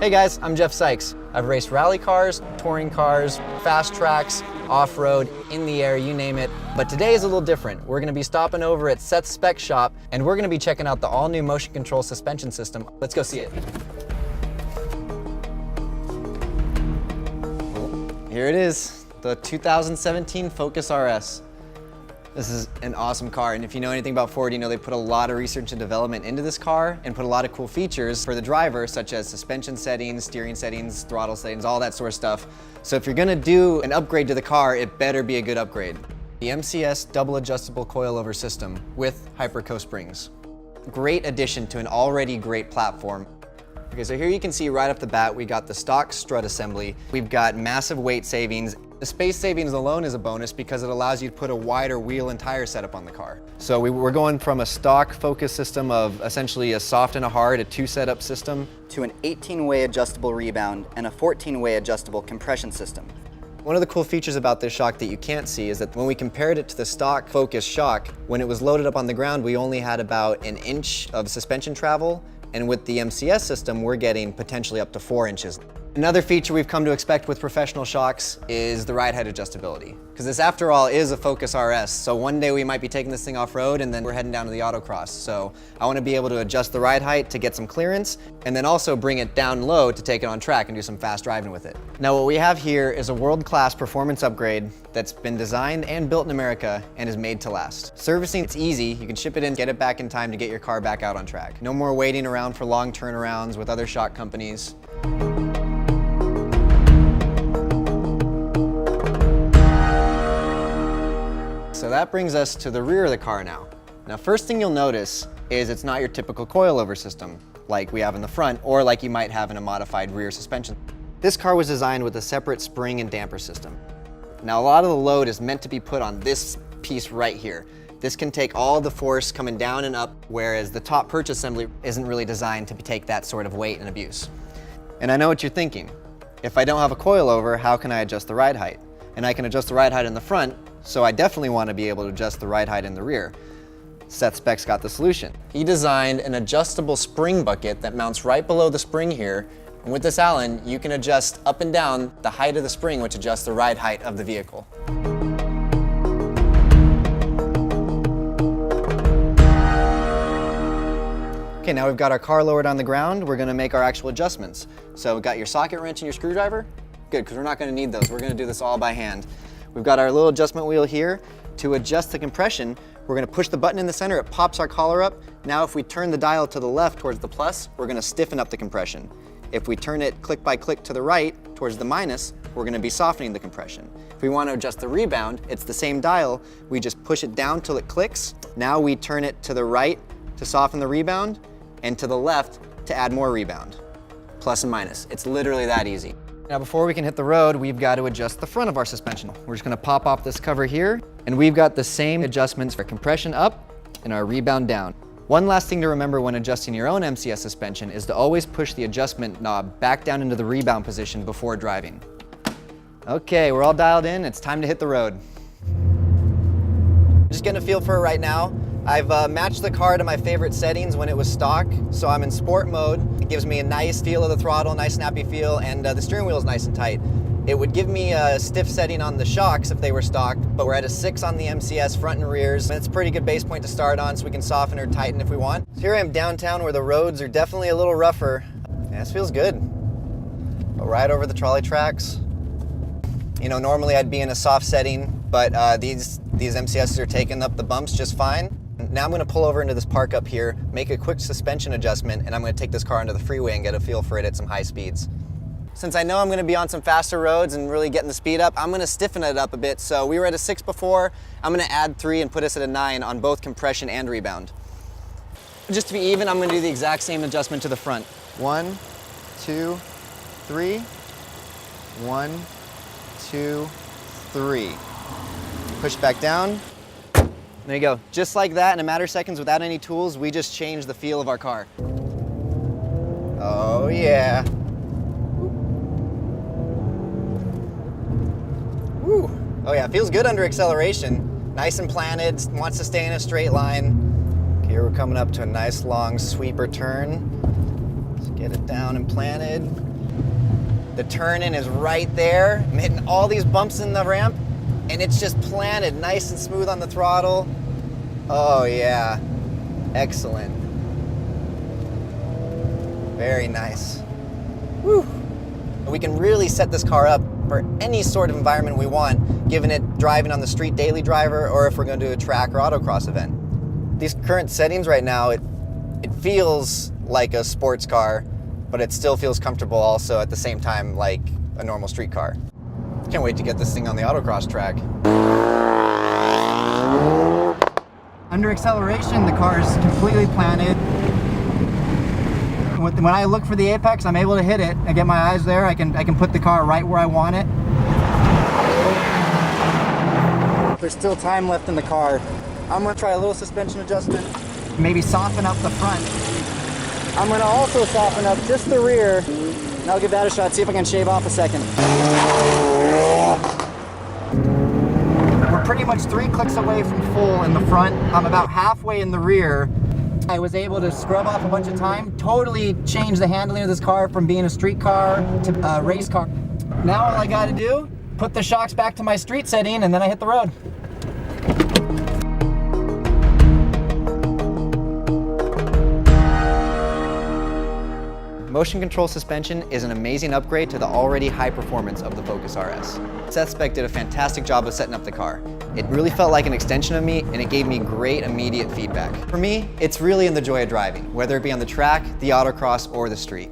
Hey guys, I'm Geoff Sykes. I've raced rally cars, touring cars, fast tracks, off-road, in the air, you name it. But today is a little different. We're gonna be stopping over at Seth Spec shop and we're gonna be checking out the all-new motion control suspension system. Let's go see it. Here it is, the 2017 Focus RS. This is an awesome car, and if you know anything about Ford, you know they put a lot of research and development into this car and put a lot of cool features for the driver, such as suspension settings, steering settings, throttle settings, all that sort of stuff. So if you're gonna do an upgrade to the car, it better be a good upgrade. The MCS double adjustable coil-over system with Hyperco springs. Great addition to an already great platform. Okay, so here you can see right off the bat, we got the stock strut assembly. We've got massive weight savings. The space savings alone is a bonus because it allows you to put a wider wheel and tire setup on the car. So we're going from a stock Focus system of essentially a soft and a hard, a two setup system, to an 18-way adjustable rebound and a 14-way adjustable compression system. One of the cool features about this shock that you can't see is that when we compared it to the stock Focus shock, when it was loaded up on the ground, we only had about an inch of suspension travel. And with the MCS system, we're getting potentially up to 4 inches. Another feature we've come to expect with professional shocks is the ride height adjustability. Because this, after all, is a Focus RS. So one day we might be taking this thing off-road and then we're heading down to the Autocross. So I want to be able to adjust the ride height to get some clearance and then also bring it down low to take it on track and do some fast driving with it. Now what we have here is a world-class performance upgrade that's been designed and built in America and is made to last. Servicing, it's easy. You can ship it in, get it back in time to get your car back out on track. No more waiting around for long turnarounds with other shock companies. So that brings us to the rear of the car now. Now, first thing you'll notice is it's not your typical coilover system like we have in the front or like you might have in a modified rear suspension. This car was designed with a separate spring and damper system. Now, a lot of the load is meant to be put on this piece right here. This can take all the force coming down and up, whereas the top perch assembly isn't really designed to take that sort of weight and abuse. And I know what you're thinking. If I don't have a coilover, how can I adjust the ride height? And I can adjust the ride height in the front, so I definitely want to be able to adjust the ride height in the rear. Seth Spec's got the solution. He designed an adjustable spring bucket that mounts right below the spring here, and with this Allen, you can adjust up and down the height of the spring, which adjusts the ride height of the vehicle. Okay, now we've got our car lowered on the ground, we're gonna make our actual adjustments. So we've got your socket wrench and your screwdriver. Good, because we're not gonna need those. We're gonna do this all by hand. We've got our little adjustment wheel here. To adjust the compression, we're gonna push the button in the center, it pops our collar up. Now if we turn the dial to the left towards the plus, we're gonna stiffen up the compression. If we turn it click by click to the right towards the minus, we're gonna be softening the compression. If we wanna adjust the rebound, it's the same dial. We just push it down till it clicks. Now we turn it to the right to soften the rebound and to the left to add more rebound. Plus and minus, it's literally that easy. Now before we can hit the road, we've got to adjust the front of our suspension. We're just gonna pop off this cover here, and we've got the same adjustments for compression up and our rebound down. One last thing to remember when adjusting your own MCS suspension is to always push the adjustment knob back down into the rebound position before driving. Okay, we're all dialed in, it's time to hit the road. Just getting a feel for it right now. I've matched the car to my favorite settings when it was stock, so I'm in sport mode. It gives me a nice feel of the throttle, nice snappy feel, and the steering wheel is nice and tight. It would give me a stiff setting on the shocks if they were stock, but we're at a 6 on the MCS front and rears, and it's a pretty good base point to start on, so we can soften or tighten if we want. So here I am downtown where the roads are definitely a little rougher. Yeah, this feels good. Go right over the trolley tracks. You know, normally I'd be in a soft setting, but these MCSs are taking up the bumps just fine. Now I'm going to pull over into this park up here, make a quick suspension adjustment, and I'm going to take this car onto the freeway and get a feel for it at some high speeds. Since I know I'm going to be on some faster roads and really getting the speed up, I'm going to stiffen it up a bit. So we were at a 6 before, I'm going to add 3 and put us at a 9 on both compression and rebound. Just to be even, I'm going to do the exact same adjustment to the front. 1, 2, 3. 1, 2, 3. Push back down. There you go. Just like that, in a matter of seconds, without any tools, we just changed the feel of our car. Oh yeah. Woo. Oh yeah, feels good under acceleration. Nice and planted, wants to stay in a straight line. Okay, here we're coming up to a nice long sweeper turn. Let's get it down and planted. The turn-in is right there. I'm hitting all these bumps in the ramp, and it's just planted nice and smooth on the throttle. Oh yeah, excellent. Very nice. Whew. We can really set this car up for any sort of environment we want, given it driving on the street daily driver, or if we're going to do a track or autocross event. These current settings right now, it feels like a sports car, but it still feels comfortable also at the same time like a normal street car. Can't wait to get this thing on the autocross track. Under acceleration, the car is completely planted. When I look for the apex, I'm able to hit it. I get my eyes there. I can put the car right where I want it. There's still time left in the car. I'm gonna try a little suspension adjustment. Maybe soften up the front. I'm gonna also soften up just the rear, and I'll give that a shot, see if I can shave off a second. We're pretty much 3 clicks away from full in the front. I'm about halfway in the rear. I was able to scrub off a bunch of time, totally change the handling of this car from being a street car to a race car. Now all I gotta do, put the shocks back to my street setting, and then I hit the road. Motion control suspension is an amazing upgrade to the already high performance of the Focus RS. Seth Spec did a fantastic job of setting up the car. It really felt like an extension of me, and it gave me great immediate feedback. For me, it's really in the joy of driving, whether it be on the track, the autocross, or the street.